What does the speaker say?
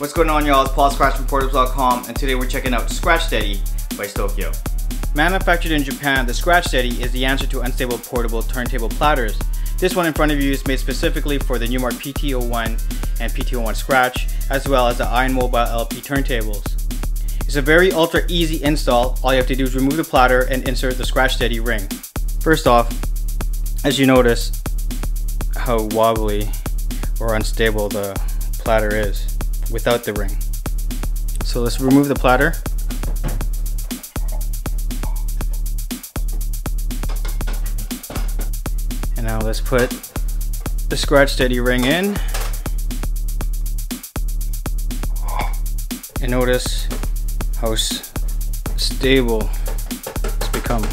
What's going on, y'all? It's Paul Skratch from Portables.com, and today we're checking out Skratch Steady by Stokyo. Manufactured in Japan, the Skratch Steady is the answer to unstable portable turntable platters. This one in front of you is made specifically for the Numark PT01 and PT01 Skratch, as well as the Iron Mobile LP turntables. It's a very ultra easy install. All you have to do is remove the platter and insert the Skratch Steady ring. First off, as you notice how wobbly or unstable the platter is without the ring. So let's remove the platter. And now let's put the Skratch Steady ring in. And notice how stable it's become.